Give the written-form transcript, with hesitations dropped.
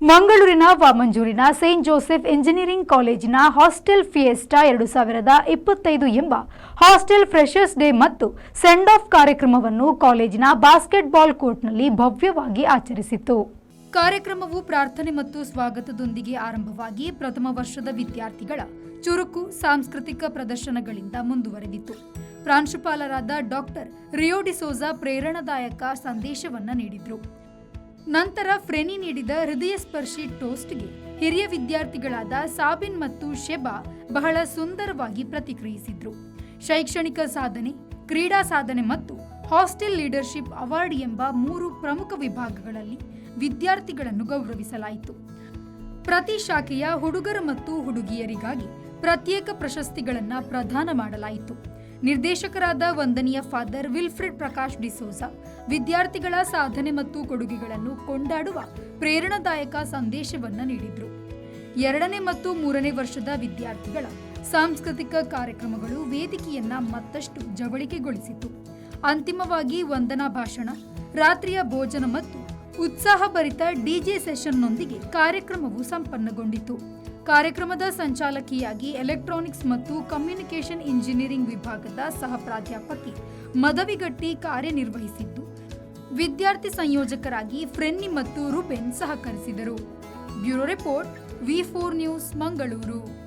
ಮಂಗಳೂರಿನ ವಾಮಂಜೂರಿನ Saint Joseph engineering ಕಾಲೇಜಿನ hostel fiesta 2025 ಎಂಬ ಹಾಸ್ಟೆಲ್ ಫ್ರೆಷರ್ಸ್ ಡೇ ಮತ್ತು ಸೆಂಡ್ ಆಫ್ ಕಾರ್ಯಕ್ರಮವನ್ನು ಕಾಲೇಜಿನ ಬಾಸ್ಕೆಟ್ಬಾಲ್ ಕೋರ್ಟ್ನಲ್ಲಿ ಭವ್ಯವಾಗಿ ಆಚರಿಸಿತು. ಕಾರ್ಯಕ್ರಮವು ಪ್ರಾರ್ಥನೆ ಮತ್ತು ಸ್ವಾಗತದೊಂದಿಗೆ ಆರಂಭವಾಗಿ ಪ್ರಥಮ ವರ್ಷದ ವಿದ್ಯಾರ್ಥಿಗಳ ಚುರುಕು ಸಾಂಸ್ಕೃತಿಕ ಪ್ರದರ್ಶನಗಳಿಂದ ಮುಂದುವರೆದಿತ್ತು. ಪ್ರಾಂಶುಪಾಲರಾದ ಡಾಕ್ಟರ್ ರಿಯೋ ಡಿಸೋಜಾ ಪ್ರೇರಣಾದಾಯಕ ಸಂದೇಶವನ್ನು ನೀಡಿದರು. ನಂತರ ಫ್ರೆನಿ ನೀಡಿದ ಹೃದಯ ಸ್ಪರ್ಶಿ ಟೋಸ್ಟ್ಗೆ ಹಿರಿಯ ವಿದ್ಯಾರ್ಥಿಗಳಾದ ಸಾಬಿನ್ ಮತ್ತು ಶೆಬಾ ಬಹಳ ಸುಂದರವಾಗಿ ಪ್ರತಿಕ್ರಿಯಿಸಿದ್ರು. ಶೈಕ್ಷಣಿಕ ಸಾಧನೆ, ಕ್ರೀಡಾ ಸಾಧನೆ ಮತ್ತು ಹಾಸ್ಟೆಲ್ ಲೀಡರ್ಶಿಪ್ ಅವಾರ್ಡ್ ಎಂಬ 3 ಪ್ರಮುಖ ವಿಭಾಗಗಳಲ್ಲಿ ವಿದ್ಯಾರ್ಥಿಗಳನ್ನು ಗೌರವಿಸಲಾಯಿತು. ಪ್ರತಿ ಶಾಖೆಯ ಹುಡುಗರು ಮತ್ತು ಹುಡುಗಿಯರಿಗಾಗಿ ಪ್ರತ್ಯೇಕ ಪ್ರಶಸ್ತಿಗಳನ್ನು ಪ್ರದಾನ ಮಾಡಲಾಯಿತು. ನಿರ್ದೇಶಕರಾದ ವಂದನೀಯ ಫಾದರ್ ವಿಲ್ಫ್ರೆಡ್ ಪ್ರಕಾಶ್ ಡಿಸೋಜಾ ವಿದ್ಯಾರ್ಥಿಗಳ ಸಾಧನೆ ಮತ್ತು ಕೊಡುಗೆಗಳನ್ನು ಕೊಂಡಾಡುವ ಪ್ರೇರಣಾದಾಯಕ ಸಂದೇಶವನ್ನು ನೀಡಿದರು. 2ನೇ ಮತ್ತು 3ನೇ ವರ್ಷದ ವಿದ್ಯಾರ್ಥಿಗಳ ಸಾಂಸ್ಕೃತಿಕ ಕಾರ್ಯಕ್ರಮಗಳು ವೇದಿಕೆಯನ್ನ ಮತ್ತಷ್ಟು ಜವಳಿಕೆಗೊಳಿಸಿತು. ಅಂತಿಮವಾಗಿ ವಂದನಾ ಭಾಷಣ, ರಾತ್ರಿಯ ಭೋಜನ ಮತ್ತು ಉತ್ಸಾಹಭರಿತ ಡಿಜೆ ಸೆಷನ್ನೊಂದಿಗೆ ಕಾರ್ಯಕ್ರಮವು ಸಂಪನ್ನಗೊಂಡಿತು. ಕಾರ್ಯಕ್ರಮದ ಸಂಚಾಲಕಿಯಾಗಿ ಎಲೆಕ್ಟ್ರಾನಿಕ್ಸ್ ಮತ್ತು ಕಮ್ಯುನಿಕೇಷನ್ ಇಂಜಿನಿಯರಿಂಗ್ ವಿಭಾಗದ ಸಹ ಪ್ರಾಧ್ಯಾಪಕಿ ಮದವಿಗಟ್ಟಿ ಕಾರ್ಯನಿರ್ವಹಿಸಿದ್ದು, ವಿದ್ಯಾರ್ಥಿ ಸಂಯೋಜಕರಾಗಿ ಫ್ರೆನ್ನಿ ಮತ್ತು ರುಬೆನ್ ಸಹಕರಿಸಿದರು. Bureau report, V4 news, Mangaluru.